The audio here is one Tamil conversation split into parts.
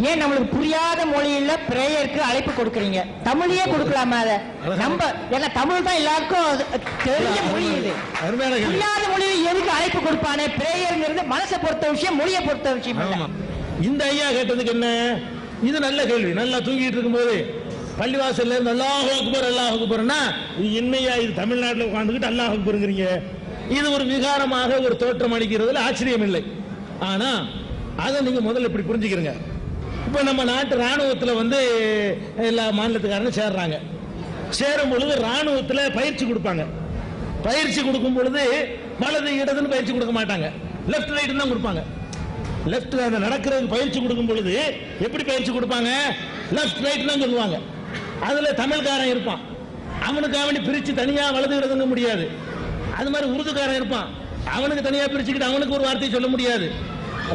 ஏன் நம்மளுக்கு புரியாத மொழியில பிரேயருக்கு அழைப்பு கொடுக்குறீங்க? தமிழையே கொடுக்கலாமா? அதை நம்ம ஏன்னா தமிழ் தான் எல்லாருக்கும் தெரிஞ்ச மொழி. இது புரியாத மொழியில எதுக்கு அழைப்பு கொடுப்பானே? பிரேயர்ங்கிறது மனசை பொறுத்த விஷயம், மொழியை பொறுத்த விஷயம். இந்த ஐயா கேட்டதுக்கு என்ன? இது நல்ல கேள்வி. நல்லா தூங்கிட்டு இருக்கும்போது பள்ளிவாசல்ல இருந்து அல்லாஹ் அக்பர் அல்லாஹ் அக்பர்னா என்னையா இது தமிழ்நாட்டில் உட்கார்ந்துக்கிட்டு அல்லாஹ் அக்பர்ங்கிறீங்க? இது ஒரு விகாரமாக ஒரு தோற்றம் அளிக்கிறதுல ஆச்சரியம் இல்லை. ஆனா அதை நீங்க முதல்ல இப்படி புரிஞ்சுக்கிறீங்க. இப்ப நம்ம நாட்டு ராணுவத்தில் வந்து எல்லா மாநிலத்துக்காரனும் சேர்றாங்க. சேரும் பொழுது ராணுவத்தில் பயிற்சி கொடுப்பாங்க. பயிற்சி கொடுக்கும் பொழுது வலது இடதுன்னு பயிற்சி கொடுக்க மாட்டாங்க, லெப்ட் ரைட் தான் கொடுப்பாங்க. லெப்ட் அந்த நடக்கிறது பயிற்சி கொடுக்கும் பொழுது எப்படி பயிற்சி கொடுப்பாங்க? லெப்ட் ரைட் தான் சொல்லுவாங்க. அதுல தமிழ்காரன் இருப்பான், அவனுக்கு அவனு பிரிச்சு தனியா வலது இடதுங்க முடியாது. அது மாதிரி உருதுக்காரன் இருப்பான், அவனுக்கு தனியா பிரிச்சுக்கிட்டு அவனுக்கு ஒரு வார்த்தையை சொல்ல முடியாது.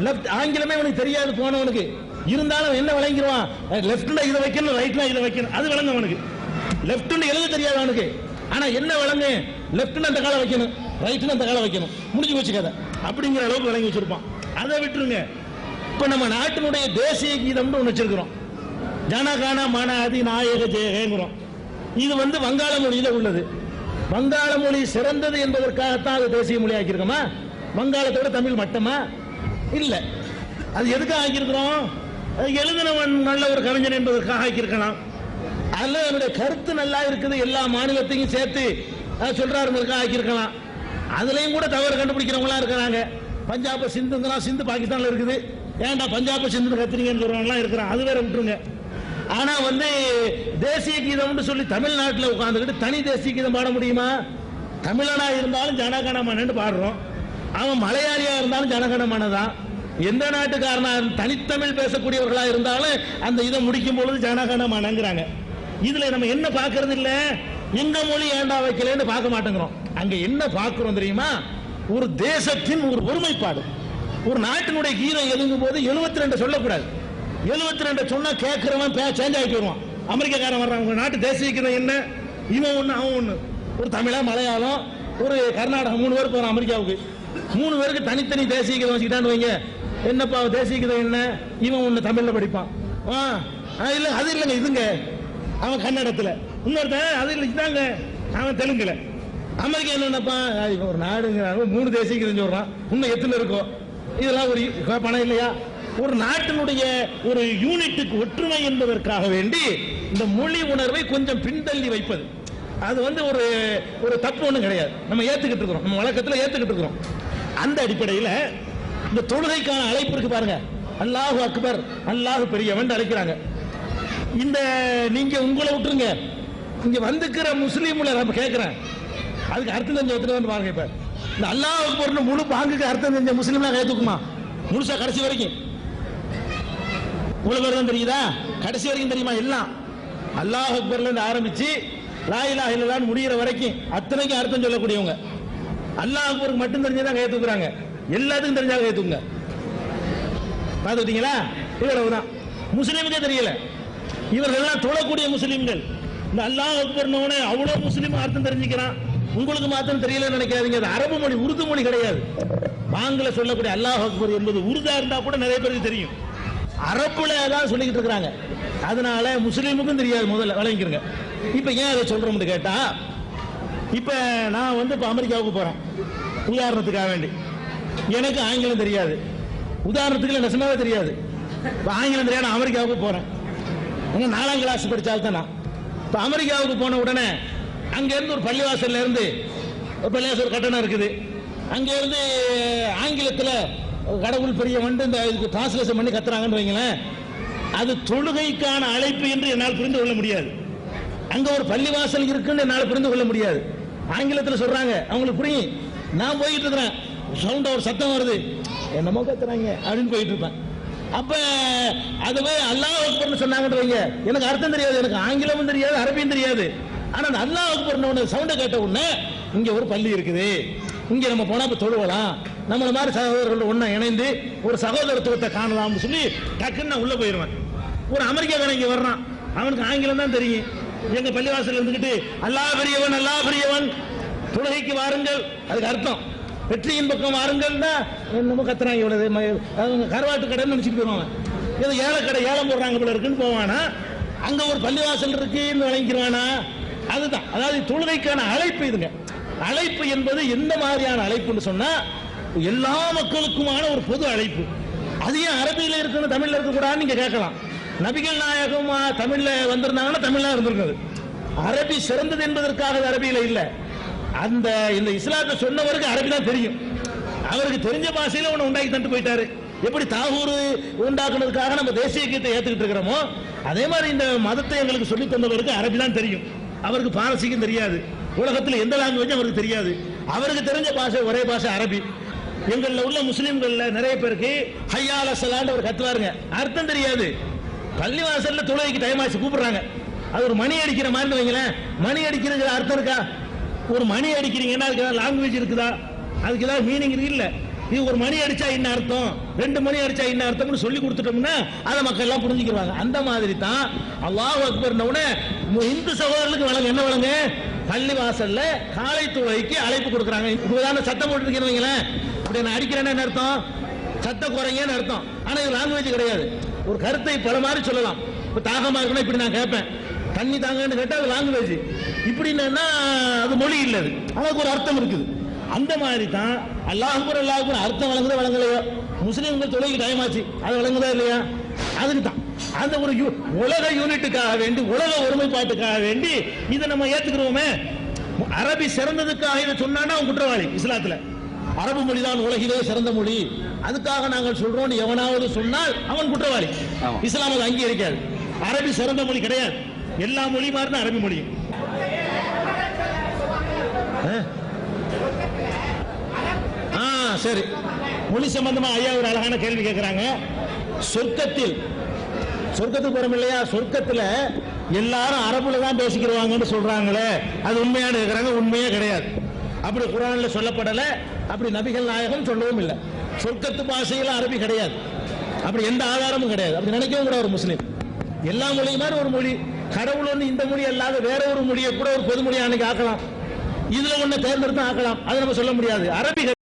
லெப்ட் ஆங்கிலமே அவனுக்கு தெரியாது போனவனுக்கு, இருந்தாலும் என்ன விளங்கிடுவான்? லெப்ட்ல இதை வைக்கணும், ரைட்ல இதை வைக்கணும், அது விளங்க அவனுக்கு. லெப்ட்னு எழுத தெரியாது அவனுக்கு, ஆனா என்ன விளங்கு? லெப்ட்னு அந்த காலை வைக்கணும், ரைட்னு அந்த காலை வைக்கணும், முடிஞ்சு வச்சு கதை அப்படிங்கிற அளவுக்கு விளங்கி வச்சிருப்பான். அதை விட்டுருங்க. இப்ப நம்ம நாட்டினுடைய தேசிய கீதம்னு ஒன்று வச்சிருக்கிறோம், ஜனகான மன அதி நாயக ஜெயங்கிறோம். இது வந்து வங்காள மொழியில உள்ளது. வங்காள மொழி சிறந்தது என்பதற்காகத்தான் அது தேசிய மொழி ஆக்கியிருக்கோமா? வங்காளத்தோட தமிழ் மட்டமா? இல்ல. அது எதுக்காக ஆக்கியிருக்கிறோம்? எழுதினவன் நல்ல ஒரு கவிஞன் என்பதற்காக ஆக்கியிருக்கலாம். அதுல என்னுடைய கருத்து நல்லா இருக்குது, எல்லா மாநிலத்தையும் சேர்த்து சொல்றாருங்களுக்காக ஆக்கியிருக்கலாம். அதுலயும் கூட தவறு கண்டுபிடிக்கிறவங்களா இருக்கிறாங்க. பஞ்சாப சிந்துங்களா, சிந்து பாகிஸ்தான்ல இருக்குது, ஏன்டா பஞ்சாப சிந்து கத்துறீங்கன்னு சொல்றவங்களாம் இருக்கிறான், அது வேற விட்டுருங்க. ஆனா வந்து தேசிய கீதம்னு சொல்லி தமிழ்நாட்டில் உட்கார்ந்துக்கிட்டு தனி தேசிய கீதம் பாட முடியுமா? தமிழனா இருந்தாலும் ஜனகணமனன்னு பாடுறோம், அவன் மலையாளியா இருந்தாலும் ஜனகணமனதான். எந்த நாட்டுக்காரனா தனித்தமிழ் பேசக்கூடியவர்களா இருந்தாலும் அந்த இதை முடிக்கும் பொழுது ஜனகணமனங்கிறாங்க. இதுல நம்ம என்ன பார்க்கறது இல்ல, எங்க மொழி ஏண்டா வைக்கலன்னு பார்க்க மாட்டேங்கிறோம். அங்க என்ன பார்க்கிறோம் தெரியுமா? ஒரு தேசத்தின் ஒரு ஒருமைப்பாடு. ஒரு நாட்டினுடைய கீதம் எழுதும் போது 72 சொல்லக்கூடாது. 72 சொன்னா கேட்கிறவன் சேஞ்ச் ஆகிட்டு வருவான். அமெரிக்காக்காரன் வர்றான், உங்க நாட்டு தேசிய கீதம் என்ன? இவன் ஒண்ணு அவன் ஒண்ணு. ஒரு தமிழா, மலையாளம், ஒரு கர்நாடகம், 3 பேர் போறான் அமெரிக்காவுக்கு. 3 பேருக்கு தனித்தனி தேசிய கீதம் வச்சுக்கிட்டான்னு வைங்க, என்னப்பா தேசிய கீதம் என்ன? இவன் ஒண்ணு தமிழ்ல படிப்பான், இல்ல அது இல்லைங்க இதுங்க, அவன் கன்னடத்துல. இன்னொருத்தன் அது இல்லை இதாங்க, அவன் தெலுங்குல. அமெரிக்கா என்னப்பா ஒரு நாடுங்கிறாங்க, 3 தேசிய கீதம் சொல்றான், இன்னும் எத்தனை இருக்கும்? இதெல்லாம் ஒரு பணம் இல்லையா? ஒரு நாட்டினுடைய ஒரு யூனிட்டுக்கு ஒற்றுமை என்பதற்காக வேண்டி இந்த மொழி உணர்வை கொஞ்சம் பின்தள்ளி வைப்பது, அது வந்து ஒரு ஒரு தப்பு ஒன்றும் கிடையாது. நம்ம ஏத்துக்கிட்டு இருக்கிறோம், நம்ம வழக்கத்தில் ஏத்துக்கிட்டு இருக்கிறோம். அந்த அடிப்படையில் இந்த தொழுகைக்கான அழைப்பு இருக்கு பாருங்க, அல்லாஹு அக்பர், அல்லாஹு பெரியவன் அழைக்கிறாங்க. இந்த நீங்க உங்களை விட்டுருங்க, இங்க வந்துக்கிற முஸ்லீம்ல நம்ம கேட்கிறேன், அதுக்கு அர்த்தம் தெரிஞ்ச ஒருத்தர் பாருங்க. இப்ப இந்த அல்லாஹ் அக்பர்னு முழு பாங்குக்கு அர்த்தம் தெரிஞ்ச முஸ்லீம்லாம் கை தூக்குமா? முழுசா கடைசி வரைக்கும் இவ்வளவு பேர் தான் தெரியுதா? கடைசி வரைக்கும் தெரியுமா? எல்லாம் அல்லாஹ் அக்பர்ல இருந்து ஆரம்பிச்சு லா இலாஹ இல்லல்லாஹ் முடிகிற வரைக்கும் அத்தனைக்கும் அர்த்தம் சொல்லக்கூடியவங்க. அல்லாஹ் அக்பருக்கு மட்டும் தெரிஞ்சதான் கை தூக்குறாங்க, எல்லாத்துக்கும் தெரிஞ்சா கை தூக்குங்க. பார்த்துட்டீங்களா? இவ்வளவுதான். முஸ்லீமுக்கே தெரியல, இவர்கள்லாம் தொழக்கூடிய முஸ்லீம்கள். இந்த அல்லாஹ் அக்பர்னோட அவ்வளவு முஸ்லீம் அர்த்தம் தெரிஞ்சுக்கிறான், உங்களுக்கு மாத்திரம் தெரியலன்னு நினைக்காதீங்க. அது அரபு மொழி, உருது மொழி கிடையாது. பாங்கில சொல்லக்கூடிய அல்லாஹ் அக்பர் என்பது உருதா இருந்தா கூட நிறைய பேருக்கு தெரியும், அரபுல தான் சொல்லிக்கிட்டு இருக்கிறாங்க. அதனால முஸ்லீமுக்கும் தெரியாது, முதல்ல விளங்கிக்கிறங்க. இப்ப ஏன் அதை சொல்றோம்னு கேட்டா, இப்ப நான் வந்து இப்ப அமெரிக்காவுக்கு போறேன் உதாரணத்துக்காக வேண்டி, எனக்கு ஆங்கிலம் தெரியாது, உதாரணத்துக்கு நெசமாவே தெரியாது, ஆங்கிலம் தெரியாது, அமெரிக்காவுக்கு போறேன். 4ஆம் கிளாஸ் படிச்சால்தான் நான். இப்ப அமெரிக்காவுக்கு போன உடனே அங்க இருந்து ஒரு பள்ளிவாசல்ல இருந்து பள்ளிவாசல் கட்டணம் இருக்குது, அங்க இருந்து ஆங்கிலத்தில் கடவுள் பெரிய வந்து இந்த இதுக்கு டிரான்ஸ்லேஷன் பண்ணி கத்துறாங்கன்னு வைங்களேன், அது தொழுகைக்கான அழைப்பு என்று என்னால் புரிந்து கொள்ள முடியாது. அங்க ஒரு பள்ளிவாசல் இருக்குன்னு என்னால் புரிந்து கொள்ள முடியாது. ஆங்கிலத்தில் சொல்றாங்க, அவங்களுக்கு புரியும். நான் போயிட்டு இருக்கிறேன், சவுண்ட் ஒரு சத்தம் வருது, என்னமோ கத்துறாங்க அப்படின்னு போயிட்டு இருப்பேன். அப்ப அதுவே அல்லாஹ் அக்பர்னு சொன்னாங்கன்னு வைங்க, எனக்கு அர்த்தம் தெரியாது, எனக்கு ஆங்கிலமும் தெரியாது, அரபியும் தெரியாது. ஆனா அந்த அல்லாஹ் அக்பர்னு சவுண்டை கேட்ட உடனே இங்க ஒரு பள்ளி இருக்குது, இங்க நம்ம போனா இப்ப தொழுவலாம், நம்மள மாதிரி சகோதரர்கள் ஒன்னா இணைந்து ஒரு சகோதரத்துவத்தை காணலாம்னு சொல்லி டக்குன்னு நான் உள்ள போயிருவேன். ஒரு அமெரிக்காக்காரன் இங்க வர்றான், அவனுக்கு ஆங்கிலம் தான் தெரியும். எங்க பள்ளிவாசல் இருந்துகிட்டு அல்லாஹ் பெரியவன், அல்லாஹ் பெரியவன், தொழுகைக்கு வாருங்கள், அதுக்கு அர்த்தம் வெற்றியின் பக்கம் வாருங்கள் தான் என்னமோ கத்துறாங்க. இவ்வளவு கருவாட்டு கடைன்னு நினைச்சிட்டு போயிருவாங்க. ஏதோ ஏலக்கடை ஏலம் போடுறாங்க போல இருக்குன்னு போவானா, அங்க ஒரு பள்ளிவாசல் இருக்குன்னு வழங்கிடுவானா? அதுதான், அதாவது தொழுகைக்கான அழைப்பு இதுங்க. அழைப்பு என்பது எந்த மாதிரியான அழைப்புன்னு சொன்னா எல்லா மக்களுக்குமான ஒரு பொது அழைப்பு. அது ஏன் அரபியில இருக்கணும் தமிழ்ல இருக்கக்கூடாதுன்னு நீங்க கேட்கலாம். நபிகள் நாயகம் தமிழ்ல வந்திருந்தாங்கன்னா தமிழ்ல இருந்திருக்குது. அரபி சிறந்தது என்பதற்காக அரபியில இல்ல. அந்த இந்த இஸ்லாத்தை சொன்னவருக்கு அரபி தான் தெரியும். அவருக்கு தெரிஞ்ச பாஷையில ஒண்ணு உண்டாக்கி தந்து போயிட்டாரு. எப்படி தாகூர் உண்டாக்குனதுக்காக நம்ம தேசிய கீதத்தை ஏத்துக்கிட்டு இருக்கிறோமோ, அதே மாதிரி இந்த மதத்தை எங்களுக்கு சொல்லி தந்தவருக்கு அரபி தான் தெரியும். அவருக்கு பாரசீகம் தெரியாது. உலகத்தில் எந்த லாங்குவேஜும் அவருக்கு தெரியாது. அவருக்கு தெரிஞ்ச பாஷை ஒரே பாஷை அரபி. எங்கள்ல உள்ள முஸ்லீம்கள்ல நிறைய பேருக்கு ஹய்யால ஸலான்னு அவர் கத்துவாருங்க, அர்த்தம் தெரியாது. பள்ளிவாசல்ல தொழுகைக்கு டைம் ஆச்சு கூப்பிடுறாங்க, அது ஒரு மணி அடிக்கிற மாதிரி வைங்களேன். மணி அடிக்கிறதுக்கு அர்த்தம் இருக்கா? ஒரு மணி அடிக்கிறீங்கன்னா அதுக்கு லாங்குவேஜ் இருக்குதா? அதுக்கு ஏதாவது மீனிங் இருக்கு? இல்ல. இது ஒரு மணி அடிச்சா என்ன அர்த்தம், 2 மணி அடிச்சா என்ன அர்த்தம்னு சொல்லி கொடுத்துட்டோம்னா அதை மக்கள் எல்லாம் புரிஞ்சுக்கிறாங்க. அந்த மாதிரி தான் அல்லாஹ் அக்பர்ன உடனே இந்து சகோதரர்களுக்கு வழங்க என்ன வழங்க, பள்ளி வாசல்ல காலை தொழுகைக்கு அழைப்பு கொடுக்குறாங்க. இப்பதான சத்தம் போட்டுருக்கேன்னு வைங்களேன், இப்படி நான் அடிக்கிறேன்னு என்ன அர்த்தம், சத்த குறைங்கன்னு அர்த்தம். ஆனா இது லாங்குவேஜ் கிடையாது. ஒரு கருத்தை பல மாதிரி சொல்லலாம். இப்ப தாகமா இருக்கணும் இப்படி நான் கேட்பேன், தண்ணி தாங்கன்னு கேட்டா அது லாங்குவேஜ். இப்படின்னா அது மொழி இல்ல, அது அதுக்கு ஒரு அர்த்தம் இருக்குது. அந்த மாதிரி தான் அல்லாஹ் அக்பர் அர்த்தம் வழங்குதோ வழங்கலையோ, முஸ்லீம்கள் தொழுகைக்கு டைம் ஆச்சு அது வழங்குதா இல்லையா? அதுக்கு தான் அந்த ஒரு உலக யூனிட்டுக்காக வேண்டி, உலக ஒருமைப்பாட்டுக்காக வேண்டி இதை நம்ம ஏத்துக்கிறோமே. அரபி சிறந்ததுக்காக இதை சொன்னா குற்றவாளி. இஸ்லாத்துல அரபு மொழி தான் உலகிலே சிறந்த மொழி, அதுக்காக நாங்கள் சொல்றோம் எவனாவது சொன்னால் அவன் குற்றவாளி. இஸ்லாம் அது அங்கீகரிக்காது. அரபி சிறந்த மொழி கிடையாது. எல்லா மொழி மாதிரி தான் அரபி மொழி. சரி, மொழி சம்பந்தமா ஐயா ஒரு அழகான கேள்வி கேட்கிறாங்க. சொர்க்கத்துக்கு போறோம் இல்லையா, சொர்க்கத்துல எல்லாரும் அரபுல தான் பேசிக்கிறவாங்கன்னு சொல்றாங்களே, அது உண்மையான இருக்கிறாங்க? உண்மையே கிடையாது. அப்படி குர்ஆன்ல சொல்லப்படல, அப்படி நபிகள் நாயகம் சொல்லவும் இல்லை. சொர்க்கத்து பாஷையில அரபி கிடையாது, அப்படி எந்த ஆதாரமும் கிடையாது. அப்படி நினைக்கவும் கூட ஒரு முஸ்லீம் எல்லா மொழியும் மாதிரி ஒரு மொழி, கடவுள் வந்து இந்த மொழி அல்லாத வேற ஒரு மொழியை கூட ஒரு பொதுமொழியா அன்னைக்கு ஆக்கலாம், இதுல ஒண்ணு தேர்ந்தெடுத்து ஆக்கலாம், அதை நம்ம சொல்ல முடியாது. அரபி